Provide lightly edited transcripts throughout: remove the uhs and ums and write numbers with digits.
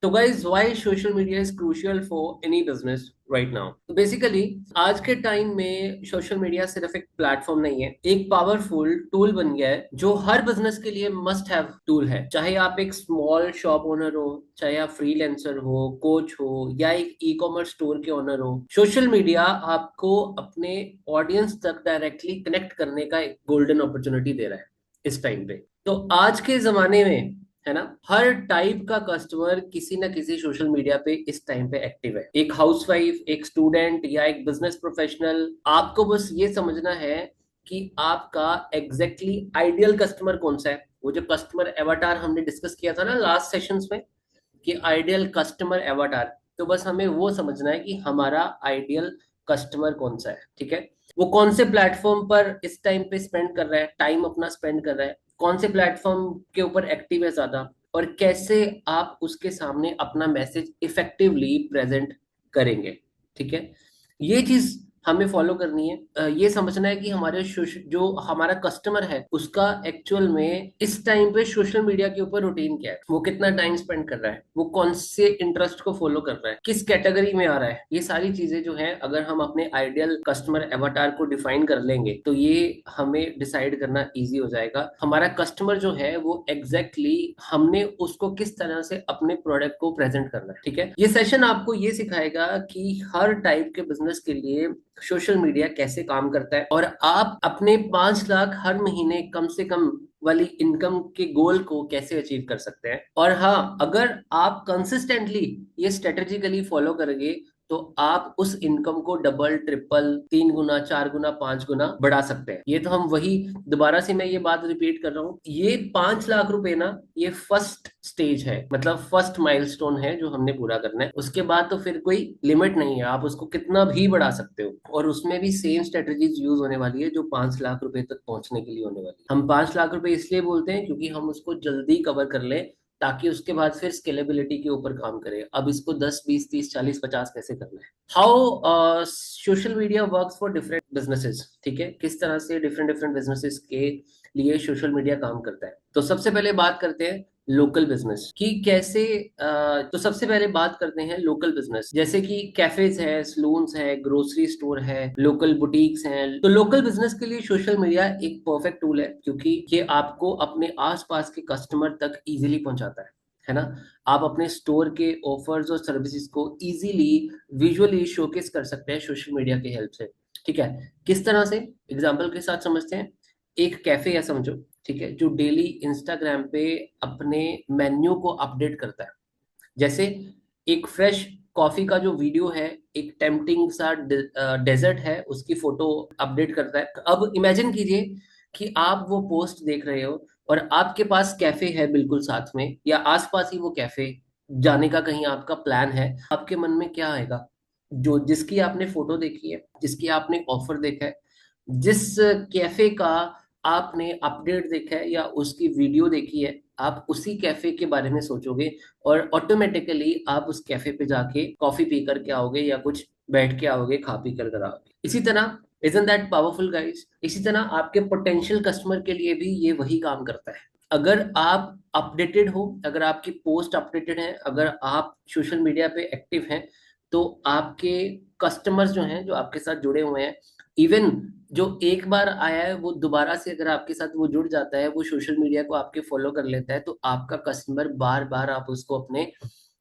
तो guys why social media is crucial for any business right now. तो basically आज के टाइम में सोशल मीडिया सिर्फ एक प्लेटफॉर्म नहीं है, एक पावरफुल टूल बन गया है जो हर बिजनेस के लिए मस्ट हैव टूल है। चाहे आप एक स्मॉल शॉप ओनर हो, चाहे आप फ्रीलांसर हो, कोच हो, या एक ई कॉमर्स स्टोर के ओनर हो, सोशल मीडिया आपको अपने ऑडियंस तक डायरेक्टली कनेक्ट करने का एक गोल्डन अपॉर्चुनिटी दे रहा है इस टाइम पे। तो आज के जमाने में, है ना, हर टाइप का कस्टमर किसी ना किसी सोशल मीडिया पे इस टाइम पे एक्टिव है। एक हाउसवाइफ, एक स्टूडेंट या एक बिजनेस प्रोफेशनल, आपको बस ये समझना है कि आपका एग्जैक्टली आइडियल कस्टमर कौन सा है। वो जो कस्टमर एवाटार हमने डिस्कस किया था ना लास्ट सेशंस में, कि आइडियल कस्टमर एवाटार, तो बस हमें वो समझना है कि हमारा आइडियल कस्टमर कौन सा है। ठीक है, वो कौन से प्लेटफॉर्म पर इस टाइम पे स्पेंड कर रहा है, टाइम अपना स्पेंड कर रहा है, कौन से प्लेटफॉर्म के ऊपर एक्टिव है ज्यादा, और कैसे आप उसके सामने अपना मैसेज इफेक्टिवली प्रेजेंट करेंगे। ठीक है, ये चीज हमें फॉलो करनी है। ये समझना है कि हमारे जो हमारा कस्टमर है उसका एक्चुअल में इस टाइम पे सोशल मीडिया के ऊपर रूटीन क्या है, वो कितना टाइम स्पेंड कर रहा है, वो कौन से इंटरेस्ट को फॉलो कर रहा है, किस कैटेगरी में आ रहा है। ये सारी चीजें जो है, अगर हम अपने आइडियल कस्टमर एवाटार को डिफाइन कर लेंगे तो ये हमें डिसाइड करना इजी हो जाएगा। हमारा कस्टमर जो है वो एग्जैक्टली हमने उसको किस तरह से अपने प्रोडक्ट को प्रेजेंट करना है। ठीक है, ये सेशन आपको ये सिखाएगा कि हर टाइप के बिजनेस के लिए सोशल मीडिया कैसे काम करता है, और आप अपने 5 लाख हर महीने कम से कम वाली इनकम के गोल को कैसे अचीव कर सकते हैं। और हाँ, अगर आप कंसिस्टेंटली ये स्ट्रेटेजिकली फॉलो करेंगे तो आप उस इनकम को डबल, ट्रिपल, 3 गुना, 4 गुना, 5 गुना बढ़ा सकते हैं। ये तो हम वही, दोबारा से मैं ये बात रिपीट कर रहा हूँ, ये 5 लाख रुपए ना, ये फर्स्ट स्टेज है, मतलब फर्स्ट माइलस्टोन है जो हमने पूरा करना है। उसके बाद तो फिर कोई लिमिट नहीं है, आप उसको कितना भी बढ़ा सकते हो, और उसमें भी सेम स्ट्रेटजीज यूज होने वाली है जो 5 लाख रुपए तक पहुंचने के लिए होने वाली है। हम 5 लाख रुपए इसलिए बोलते हैं क्योंकि हम उसको जल्दी कवर कर ले, ताकि उसके बाद फिर स्केलेबिलिटी के ऊपर काम करें। अब इसको 10, 20, 30, 40, 50 कैसे करना है। How social media works for different businesses. ठीक है, किस तरह से डिफरेंट डिफरेंट बिजनेसेस के लिए सोशल मीडिया काम करता है। तो सबसे पहले बात करते हैं लोकल बिजनेस की कैसे। तो सबसे पहले बात करते हैं लोकल बिजनेस, जैसे कि कैफेज है, सलून्स है, ग्रोसरी स्टोर है, लोकल बुटीक्स हैं। तो लोकल बिजनेस के लिए सोशल मीडिया एक परफेक्ट टूल है, क्योंकि ये आपको अपने आसपास के कस्टमर तक इजीली पहुंचाता है ना। आप अपने स्टोर के ऑफर्स और सर्विसेज को इजीली विजुअली शोकेस कर सकते हैं सोशल मीडिया की हेल्प से। ठीक है, किस तरह से, एग्जाम्पल के साथ समझते हैं। एक कैफे है समझो, ठीक है, जो डेली इंस्टाग्राम पे अपने मेन्यू को अपडेट करता है। जैसे एक फ्रेश कॉफी का जो वीडियो है, एक टेम्पटिंग सा डेजर्ट है, उसकी फोटो अपडेट करता है। अब इमेजिन कीजिए कि आप वो पोस्ट देख रहे हो और आपके पास कैफे है बिल्कुल साथ में, या आसपास ही वो कैफे जाने का कहीं आपका प्लान है। आपके मन में क्या आएगा? जो जिसकी आपने फोटो देखी है, जिसकी आपने ऑफर देखा है, जिस कैफे का आपने अपडेट देखा है या उसकी वीडियो देखी है, आप उसी कैफे के बारे में सोचोगे, और ऑटोमेटिकली आप उस कैफे पे जाके कॉफी पी करके आओगे या कुछ बैठ के आओगे, खा पी कर आओगे। इसी तरह, इजंट दैट पावरफुल गाइस? इसी तरह आपके पोटेंशियल कस्टमर के लिए भी ये वही काम करता है। अगर आप अपडेटेड हो, अगर आपकी पोस्ट अपडेटेड है, अगर आप सोशल मीडिया पे एक्टिव हैं, तो आपके कस्टमर्स जो हैं, जो आपके साथ जुड़े हुए हैं, इवन जो एक बार आया है वो दोबारा से अगर आपके साथ वो जुड़ जाता है, वो सोशल मीडिया को आपके फॉलो कर लेता है, तो आपका कस्टमर बार बार आप उसको अपने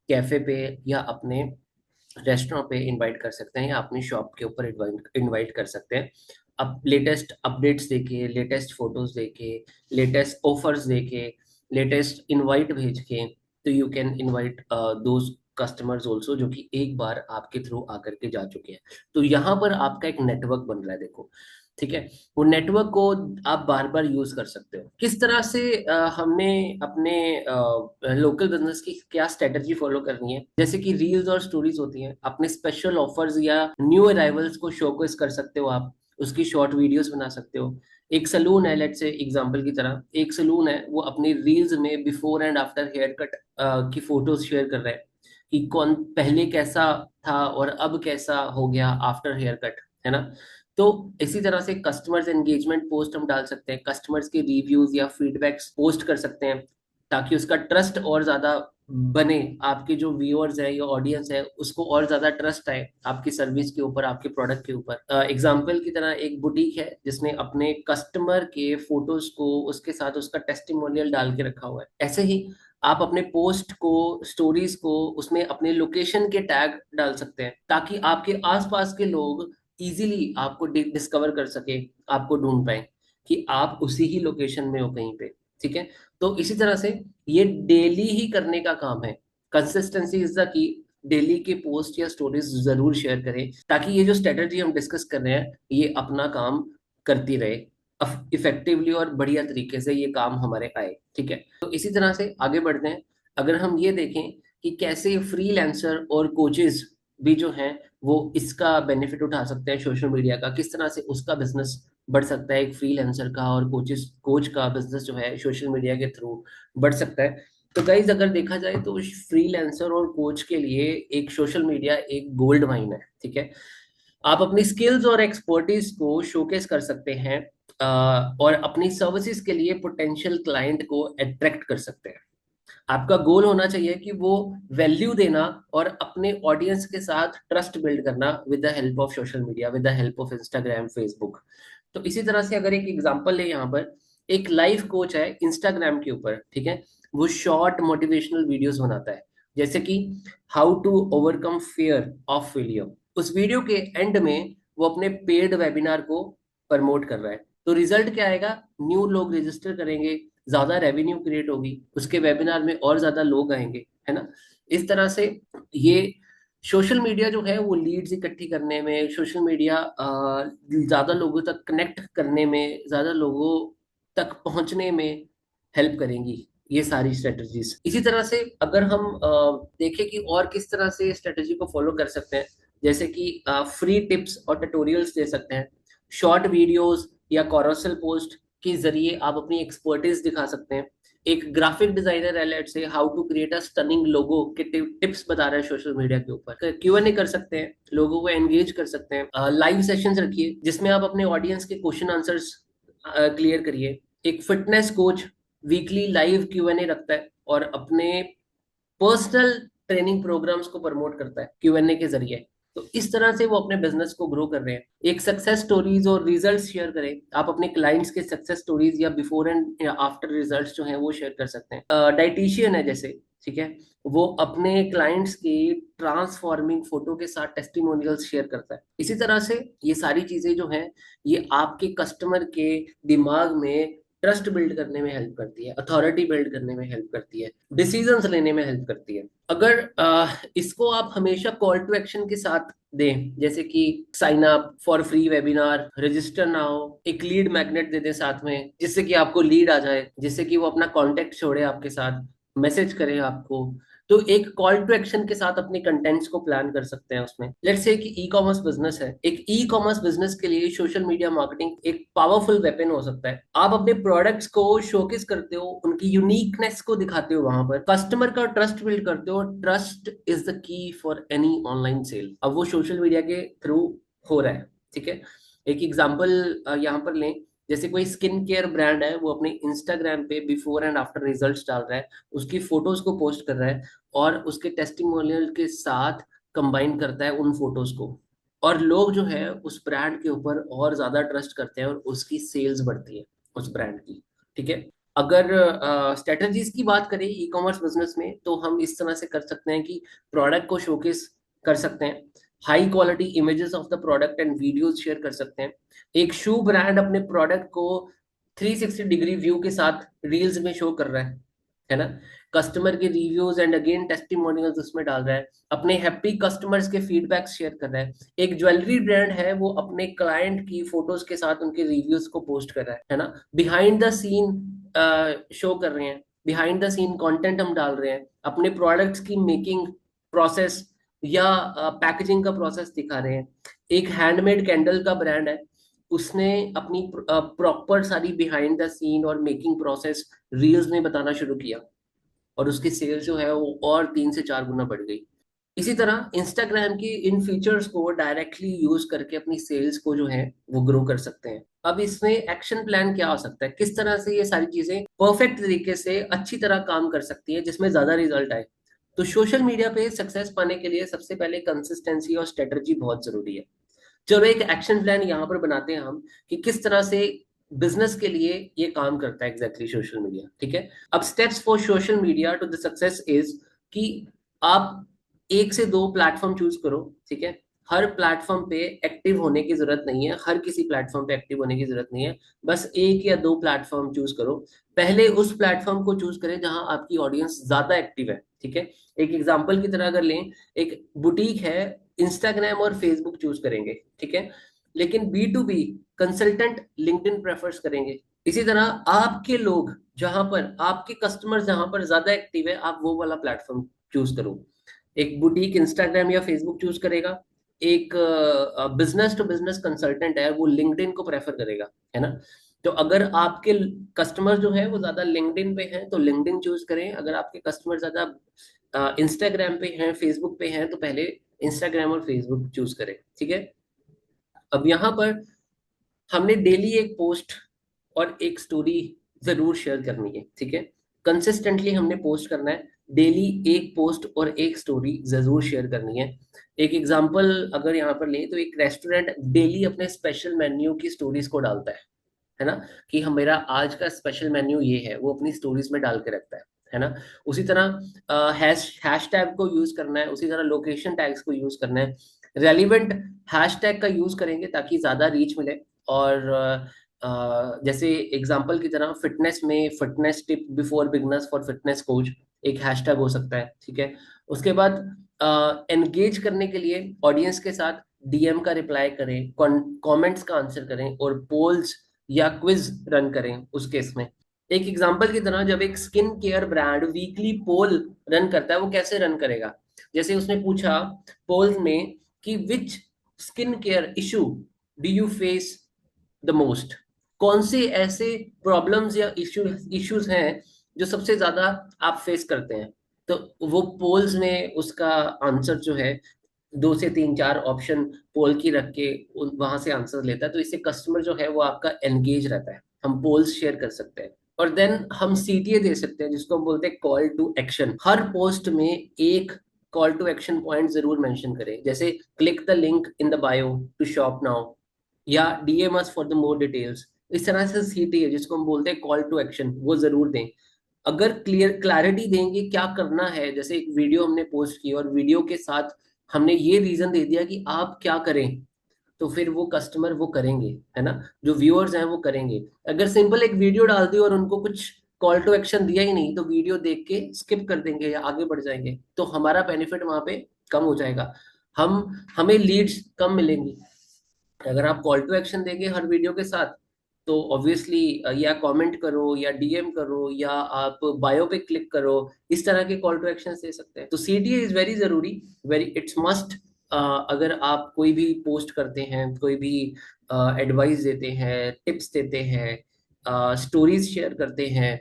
कैफे पे या अपने रेस्टोरेंट पे इनवाइट कर सकते हैं, या अपनी शॉप के ऊपर इनवाइट कर सकते हैं। अब लेटेस्ट अपडेट्स देके, लेटेस्ट फोटोज देके, लेटेस्ट ऑफर्स देके, लेटेस्ट इनवाइट भेज के, तो you can invite those customers also जो कि एक बार आपके थ्रू आकर के जा चुके हैं। तो यहाँ पर आपका एक नेटवर्क बन रहा है, देखो। ठीक है, वो नेटवर्क को आप बार बार यूज कर सकते हो। किस तरह से हमने अपने लोकल बिजनेस की क्या स्ट्रेटजी फॉलो करनी है, जैसे कि रील्स और स्टोरीज होती हैं, अपने स्पेशल ऑफर्स या न्यू अराइवल्स को शोकेस कर सकते हो आप, उसकी शॉर्ट वीडियोस बना सकते हो। एक सलून है, लेट्स से एग्जांपल की तरह, एक सलून है, वो अपनी रील्स में before and after haircut की फोटोज शेयर कर रहे हैं, कि कौन पहले कैसा था और अब कैसा हो गया आफ्टर हेयर कट, है ना। तो इसी तरह से कस्टमर्स एंगेजमेंट पोस्ट हम डाल सकते हैं, कस्टमर्स के रिव्यूज या फीडबैक्स पोस्ट कर सकते हैं। ताकि उसका ट्रस्ट और ज्यादा बने, आपके जो व्यूअर्स है या ऑडियंस है उसको और ज्यादा ट्रस्ट आए आपकी सर्विस के ऊपर, आपके प्रोडक्ट के ऊपर। एग्जाम्पल की तरह एक बुटीक है जिसने अपने कस्टमर के फोटोज को उसके साथ उसका टेस्टिमोनियल डाल के रखा हुआ है, ऐसे ही आप अपने पोस्ट को, स्टोरीज को, उसमें अपने लोकेशन के टैग डाल सकते हैं ताकि आपके आसपास के लोग इजीली आपको डिस्कवर कर सके, आपको ढूंढ पाए कि आप उसी ही लोकेशन में हो कहीं पे। ठीक है, तो इसी तरह से ये डेली ही करने का काम है। Consistency is the key. Daily के पोस्ट या स्टोरीज जरूर शेयर करें ताकि ये जो स्ट्रेटजी हम डिस्कस कर रहे हैं ये अपना काम करती रहे, इफेक्टिवली और बढ़िया तरीके से ये काम हमारे आए। ठीक है, तो इसी तरह से आगे बढ़ते हैं। अगर हम ये देखें कि कैसे फ्रीलांसर और कोचेस भी जो हैं वो इसका बेनिफिट उठा सकते हैं सोशल मीडिया का, किस तरह से उसका बिजनेस बढ़ सकता है, एक फ्रीलांसर का और कोच का बिजनेस जो है सोशल मीडिया के थ्रू बढ़ सकता है। तो गाइज अगर देखा जाए तो फ्रीलांसर और कोच के लिए एक सोशल मीडिया एक गोल्ड माइन है। ठीक है, आप अपनी स्किल्स और एक्सपर्टीज को शोकेस कर सकते हैं और अपनी सर्विसेज के लिए पोटेंशियल क्लाइंट को अट्रैक्ट कर सकते हैं। आपका गोल होना चाहिए कि वो वैल्यू देना और अपने ऑडियंस के साथ ट्रस्ट बिल्ड करना with the help of social media, with the help of Instagram, Facebook. तो इसी तरह से अगर एक एग्जांपल है यहाँ पर, एक लाइफ कोच है इंस्टाग्राम के ऊपर। ठीक है, वो शॉर्ट मोटिवेशनल वीडियोस बनाता है, जैसे कि how to overcome fear of failure. उस वीडियो के एंड में वो अपने पेड वेबिनार को प्रमोट कर रहा है। तो रिजल्ट क्या आएगा, न्यू लोग रजिस्टर करेंगे, ज्यादा रेवेन्यू क्रिएट होगी, उसके वेबिनार में और ज्यादा लोग आएंगे, है ना। इस तरह से ये सोशल मीडिया जो है वो लीड्स इकट्ठी करने में, सोशल मीडिया ज्यादा लोगों तक कनेक्ट करने में, ज्यादा लोगों तक पहुंचने में हेल्प करेंगी ये सारी स्ट्रेटजीज। इसी तरह से अगर हम देखें कि और किस तरह से स्ट्रेटजी को फॉलो कर सकते हैं, जैसे कि फ्री टिप्स और ट्यूटोरियल्स दे सकते हैं, शॉर्ट वीडियोस या कॉरसल पोस्ट के जरिए आप अपनी एक्सपर्टीज दिखा सकते हैं। एक ग्राफिक डिजाइनर है, let's say how to create a stunning logo के टिप्स बता रहा है सोशल मीडिया के ऊपर, क्यूएनए कर सकते हैं, लोगों को एंगेज कर सकते हैं। लाइव सेशंस रखिए जिसमें आप अपने ऑडियंस के क्वेश्चन आंसर्स क्लियर करिए। एक fitness coach weekly live Q&A रखता है और अपने पर्सनल ट्रेनिंग प्रोग्राम्स को प्रमोट करता है क्यूएनए के जरिए। तो इस तरह से वो अपने बिजनेस को ग्रो कर रहे हैं। एक सक्सेस स्टोरीज और रिजल्ट्स शेयर करें, आप अपने क्लाइंट्स के सक्सेस स्टोरीज या बिफोर एंड आफ्टर रिजल्ट्स जो हैं वो शेयर कर सकते हैं। डाइटिशियन है जैसे, ठीक है, वो अपने क्लाइंट्स की ट्रांसफॉर्मिंग फोटो के साथ टेस्टिमोनियल्स शेयर करता है। इसी तरह से ये सारी चीजें जो हैं ये आपके कस्टमर के दिमाग में ट्रस्ट बिल्ड करने में हेल्प करती है, अथॉरिटी बिल्ड करने में हेल्प करती है, डिसीजंस लेने में हेल्प करती है। अगर इसको आप हमेशा कॉल टू एक्शन के साथ दें, जैसे कि sign up for free webinar, register now, एक लीड मैग्नेट दे दें साथ में जिससे कि आपको लीड आ जाए, जिससे कि वो अपना कॉन्टेक्ट छोड़े आपके साथ, मैसेज करें आपको। तो एक कॉल टू एक्शन के साथ अपने कंटेंट्स को प्लान कर सकते हैं उसमें। लेट्स से कि ई कॉमर्स बिजनेस है, एक ई कॉमर्स बिजनेस के लिए सोशल मीडिया मार्केटिंग एक पावरफुल वेपन हो सकता है। आप अपने प्रोडक्ट्स को शोकेस करते हो, उनकी यूनिकनेस को दिखाते हो, वहां पर कस्टमर का ट्रस्ट बिल्ड करते हो। Trust is the key for any online sale. अब वो सोशल मीडिया के थ्रू हो रहा है। ठीक है, एक एग्जाम्पल यहाँ पर लें, जैसे कोई स्किन केयर ब्रांड है, वो अपने इंस्टाग्राम पे बिफोर एंड आफ्टर रिजल्ट्स डाल रहा है, उसकी फोटोज को पोस्ट कर रहा है और उसके टेस्टिमोनियल के साथ कंबाइन करता है उन फोटोज को, और लोग जो है उस ब्रांड के ऊपर और ज्यादा ट्रस्ट करते हैं और उसकी सेल्स बढ़ती है उस ब्रांड की। ठीक है, अगर स्ट्रेटजीज की बात करें ई कॉमर्स बिजनेस में तो हम इस तरह से कर सकते हैं कि प्रोडक्ट को शोकेस कर सकते हैं, high quality images of the product and videos share कर सकते हैं। एक शू ब्रांड अपने प्रोडक्ट को 360 डिग्री व्यू के साथ रील्स में शो कर रहा है ना, कस्टमर के रिव्यूज एंड अगेन टेस्टिमोनियल्स उसमें डाल रहा है, अपने हैप्पी कस्टमर्स के फीडबैक शेयर कर रहा है। एक ज्वेलरी ब्रांड है, वो अपने क्लाइंट की फोटोज के साथ उनके रिव्यूज को पोस्ट कर रहा है ना, बिहाइंड द सीन शो कर रहे हैं, बिहाइंड द सीन कंटेंट हम डाल रहे हैं, अपने प्रोडक्ट्स की मेकिंग प्रोसेस या पैकेजिंग का प्रोसेस दिखा रहे हैं। एक हैंडमेड कैंडल का ब्रांड है, उसने अपनी प्रॉपर सारी बिहाइंड द सीन और मेकिंग प्रोसेस रील्स में बताना शुरू किया और उसकी सेल्स जो है वो और 3 से 4 गुना बढ़ गई। इसी तरह इंस्टाग्राम की इन फीचर्स को डायरेक्टली यूज करके अपनी सेल्स को जो है वो ग्रो कर सकते हैं। अब इसमें एक्शन प्लान क्या हो सकता है, किस तरह से ये सारी चीजें परफेक्ट तरीके से अच्छी तरह काम कर सकती है जिसमें ज्यादा रिजल्ट आए। तो सोशल मीडिया पे सक्सेस पाने के लिए सबसे पहले कंसिस्टेंसी और स्ट्रेटजी बहुत जरूरी है। चलो एक एक्शन प्लान यहाँ पर बनाते हैं हम कि किस तरह से बिजनेस के लिए ये काम करता है एग्जैक्टली सोशल मीडिया। ठीक है, अब steps for social media to the success is कि आप एक से दो प्लेटफॉर्म चूज करो। ठीक है, हर प्लेटफॉर्म पे एक्टिव होने की जरूरत नहीं है, हर किसी प्लेटफॉर्म पे एक्टिव होने की जरूरत नहीं है, बस एक या दो प्लेटफॉर्म चूज करो। पहले उस प्लेटफॉर्म को चूज करें जहां आपकी ऑडियंस ज्यादा एक्टिव है। ठीक है, एक एग्जांपल की तरह अगर लें, एक बुटीक है, इंस्टाग्राम और फेसबुक चूज करेंगे। ठीक है, लेकिन B to B consultant LinkedIn prefers करेंगे। इसी तरह आपके लोग जहां पर, आपके कस्टमर जहां पर ज्यादा एक्टिव है, आप वो वाला प्लेटफॉर्म चूज करो। एक बुटीक इंस्टाग्राम या फेसबुक चूज करेगा, एक बिजनेस टू बिजनेस कंसल्टेंट है वो लिंक्डइन को प्रेफर करेगा, है ना। तो अगर आपके कस्टमर जो है वो ज्यादा लिंक्डइन पे हैं तो लिंक्डइन चूज करें, अगर आपके कस्टमर ज्यादा इंस्टाग्राम पे हैं, फेसबुक पे हैं, तो पहले इंस्टाग्राम और फेसबुक चूज करें। ठीक है, अब यहाँ पर हमने डेली एक पोस्ट और एक स्टोरी जरूर शेयर करनी है। ठीक है, कंसिस्टेंटली हमने पोस्ट करना है, डेली एक पोस्ट और एक स्टोरी जरूर शेयर करनी है। एक एग्जांपल अगर यहाँ पर लें तो एक रेस्टोरेंट डेली अपने स्पेशल मेन्यू की स्टोरीज को डालता है ना, कि हम मेरा आज का स्पेशल मेन्यू ये है, वो अपनी स्टोरीज में डाल के रखता है ना। उसी तरह हैश टैग को यूज करना है, उसी तरह लोकेशन टैग्स को यूज करना है। रेलिवेंट हैश टैग का यूज करेंगे ताकि ज्यादा रीच मिले। और जैसे एग्जांपल की तरह फिटनेस में fitness tip before beginners for fitness coach एक हैशटैग हो सकता है। ठीक है, उसके बाद एंगेज करने के लिए ऑडियंस के साथ डीएम का रिप्लाई करें, कमेंट्स का आंसर करें और पोल्स या क्विज रन करें उस केस में। एक एग्जांपल की तरह जब एक स्किन केयर ब्रांड वीकली पोल रन करता है, वो कैसे रन करेगा, जैसे उसने पूछा पोल में कि which skin care issue do you face the most, कौन से ऐसे प्रॉब्लम्स या इश्यूज हैं जो सबसे ज्यादा आप फेस करते हैं। तो वो पोल्स में उसका आंसर जो है, दो से तीन चार ऑप्शन पोल की रख के वहां से आंसर लेता है, तो इससे कस्टमर जो है वो आपका एंगेज रहता है। हम पोल्स शेयर कर सकते हैं और देन हम सीटीए दे सकते हैं जिसको हम बोलते हैं कॉल टू एक्शन। हर पोस्ट में एक कॉल टू एक्शन पॉइंट जरूर मेंशन करें, जैसे click the link in the bio to shop now या DM us for the more details. इस तरह से सीटीए जिसको हम बोलते हैं कॉल टू एक्शन वो जरूर दें। अगर क्लैरिटी देंगे क्या करना है, जैसे एक वीडियो हमने पोस्ट की और वीडियो के साथ हमने ये रीजन दे दिया कि आप क्या करें, तो फिर वो कस्टमर वो करेंगे, है ना, जो व्यूअर्स हैं वो करेंगे। अगर सिंपल एक वीडियो डाल दी और उनको कुछ कॉल टू एक्शन दिया ही नहीं, तो वीडियो देख के स्किप कर देंगे या आगे बढ़ जाएंगे, तो हमारा बेनिफिट वहां पे कम हो जाएगा, हम हमें लीड्स कम मिलेंगी। अगर आप कॉल टू एक्शन देंगे हर वीडियो के साथ, तो ऑब्वियसली या कमेंट करो या डीएम करो या आप बायो पे क्लिक करो, इस तरह के कॉल टू एक्शन दे सकते हैं। तो सीटीए इज वेरी जरूरी, वेरी इट्स मस्ट। अगर आप कोई भी पोस्ट करते हैं, कोई भी एडवाइस देते हैं, टिप्स देते हैं, स्टोरीज शेयर करते हैं,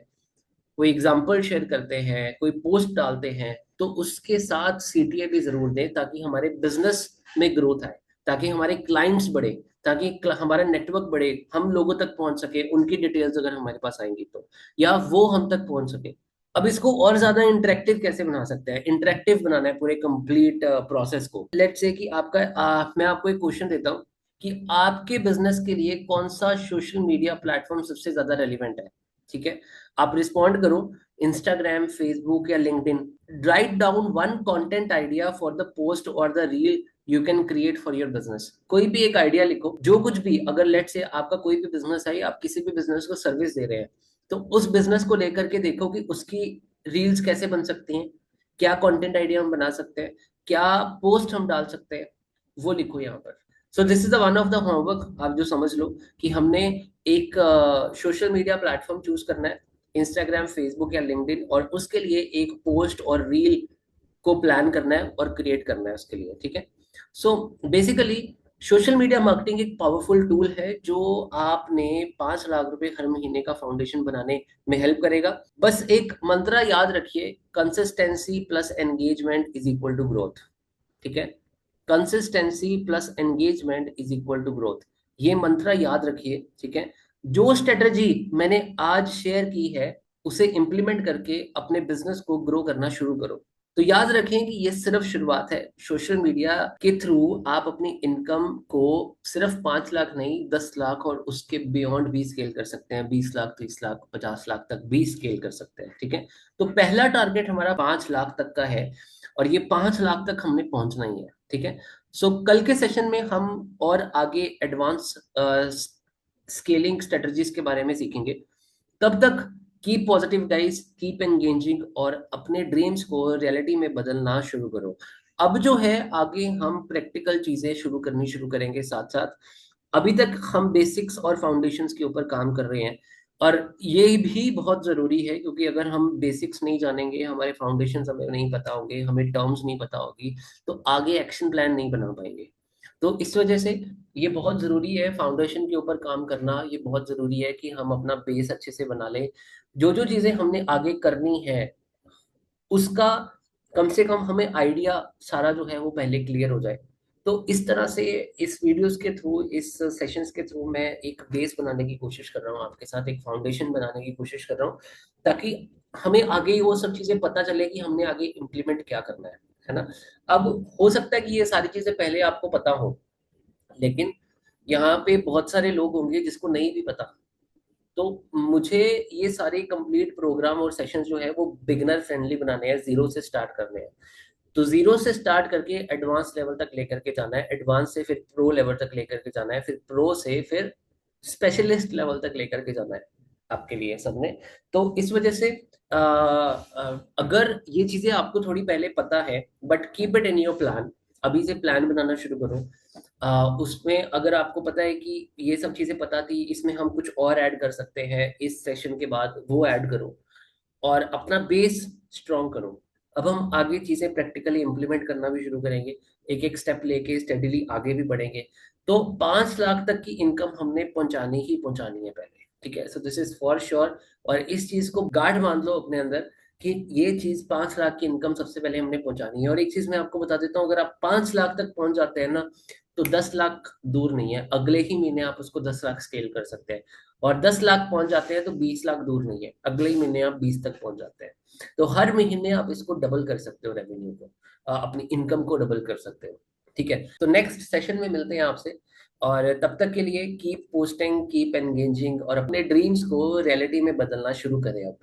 कोई एग्जाम्पल शेयर करते हैं, कोई पोस्ट डालते हैं, तो उसके साथ सीटीए भी जरूर दें ताकि हमारे बिजनेस में ग्रोथ आए, ताकि हमारे क्लाइंट्स बढ़े, ताकि हमारा नेटवर्क बढ़े, हम लोगों तक पहुंच सके, उनकी डिटेल्स अगर हमारे पास आएंगी तो, या वो हम तक पहुंच सके। अब इसको और ज्यादा इंटरेक्टिव कैसे बना सकते हैं, इंटरेक्टिव बनाना है पूरे कंप्लीट प्रोसेस को। लेट्स से कि मैं आपको एक क्वेश्चन देता हूँ कि आपके बिजनेस के लिए कौन सा सोशल मीडिया प्लेटफॉर्म सबसे ज्यादा रेलिवेंट है। ठीक है, आप रिस्पॉन्ड करो, इंस्टाग्राम, फेसबुक या LinkedIn. Write down one content idea for the post or the reel you can create for your business. कोई भी एक आइडिया लिखो, जो कुछ भी, अगर लेट से आपका कोई भी बिजनेस है, आप किसी भी बिजनेस को सर्विस दे रहे हैं, तो उस बिजनेस को लेकर के देखो कि उसकी रील्स कैसे बन सकती हैं, क्या कंटेंट आइडिया हम बना सकते हैं, क्या पोस्ट हम डाल सकते हैं, वो लिखो यहाँ पर। So this is the one of the homework, आप जो समझ लो कि हमने एक सोशल मीडिया प्लेटफॉर्म चूज करना है, इंस्टाग्राम, फेसबुक या लिंक्डइन, और उसके लिए एक पोस्ट और रील को प्लान करना है और क्रिएट करना है उसके लिए। ठीक है, so basically social media marketing एक पावरफुल टूल है जो आपने 5 लाख रुपए हर महीने का फाउंडेशन बनाने में हेल्प करेगा। बस एक मंत्रा याद रखिए, consistency plus engagement is equal to growth. ठीक है। Consistency plus engagement is equal to growth, ये मंत्र याद रखिए, ठीक है। जो स्ट्रेटजी मैंने आज शेयर की है उसे इंप्लीमेंट करके अपने बिजनेस को ग्रो करना शुरू करो। तो याद रखें कि ये सिर्फ शुरुआत है। सोशल मीडिया के थ्रू आप अपनी इनकम को सिर्फ 5 लाख नहीं, 10 लाख और उसके बियॉन्ड भी स्केल कर सकते हैं। 20 लाख, 30 लाख, 50 लाख तक भी स्केल कर सकते हैं, ठीक है। तो पहला टारगेट हमारा 5 लाख तक का है और ये 5 लाख तक हमने पहुंचना ही है, ठीक है। सो कल के सेशन में हम और आगे एडवांस स्केलिंग स्ट्रेटजीज के बारे में सीखेंगे। तब तक keep positive guys, keep engaging और अपने ड्रीम्स को रियलिटी में बदलना शुरू करो। अब जो है आगे हम प्रैक्टिकल चीजें शुरू करेंगे साथ साथ। अभी तक हम बेसिक्स और फाउंडेशंस के ऊपर काम कर रहे हैं और ये भी बहुत जरूरी है, क्योंकि अगर हम बेसिक्स नहीं जानेंगे, हमारे फाउंडेशंस हमें नहीं पता होंगे, हमें टर्म्स नहीं पता होगी, तो आगे एक्शन प्लान नहीं बना पाएंगे। तो इस वजह से ये बहुत जरूरी है फाउंडेशन के ऊपर काम करना। ये बहुत जरूरी है कि हम अपना बेस अच्छे से बना लें। जो जो चीजें हमने आगे करनी है उसका कम से कम हमें आइडिया सारा जो है वो पहले क्लियर हो जाए। तो इस तरह से इस वीडियोस के थ्रू, इस सेशंस के थ्रू मैं एक बेस बनाने की कोशिश कर रहा हूँ आपके साथ, एक फाउंडेशन बनाने की कोशिश कर रहा हूँ, ताकि हमें आगे वो सब चीजें पता चले कि हमने आगे इम्प्लीमेंट क्या करना है ना। अब हो सकता है कि ये सारी चीजें पहले आपको पता हो, लेकिन यहाँ पे बहुत सारे लोग होंगे जिसको नहीं भी पता। तो मुझे ये सारे कंप्लीट प्रोग्राम और सेशंस जो है वो बिगनर फ्रेंडली बनाने हैं, जीरो से स्टार्ट करने हैं। तो जीरो से स्टार्ट करके एडवांस लेवल तक लेकर के जाना है, एडवांस से फिर प्रो लेवल तक लेकर के जाना है, फिर प्रो से फिर स्पेशलिस्ट लेवल तक लेकर के जाना है आपके लिए सबने। तो इस वजह से अगर ये चीजें आपको थोड़ी पहले पता है, but keep it in your plan. अभी से प्लान बनाना शुरू करो। उसमें अगर आपको पता है कि ये सब चीजें पता थी, इसमें हम कुछ और ऐड कर सकते हैं इस सेशन के बाद, वो ऐड करो और अपना बेस स्ट्रॉन्ग करो। अब हम आगे चीजें प्रैक्टिकली इंप्लीमेंट करना भी शुरू करेंगे, एक एक स्टेप लेके स्टेडिली आगे भी बढ़ेंगे। तो 5 लाख तक की इनकम हमने पहुंचानी ही पहुंचानी है पहले, ठीक है। So this is for sure. और इस चीज को गाढ़ मान लो अपने अंदर कि ये चीज 5 लाख की इनकम सबसे पहले हमने पहुंचानी है। और एक चीज मैं आपको बता देता हूँ, अगर आप 5 लाख तक पहुंच जाते हैं ना, तो 10 लाख दूर नहीं है, अगले ही महीने आप उसको 10 लाख स्केल कर सकते हैं। और 10 लाख पहुंच जाते हैं तो 20 लाख दूर नहीं है, अगले ही महीने आप 20 तक पहुंच जाते हैं। तो हर महीने आप इसको डबल कर सकते हो, रेवेन्यू को, अपनी इनकम को डबल कर सकते हो, ठीक है। तो नेक्स्ट सेशन में मिलते हैं आपसे, और तब तक के लिए कीप पोस्टिंग, कीप एंगेजिंग और अपने ड्रीम्स को रियलिटी में बदलना शुरू करें अब।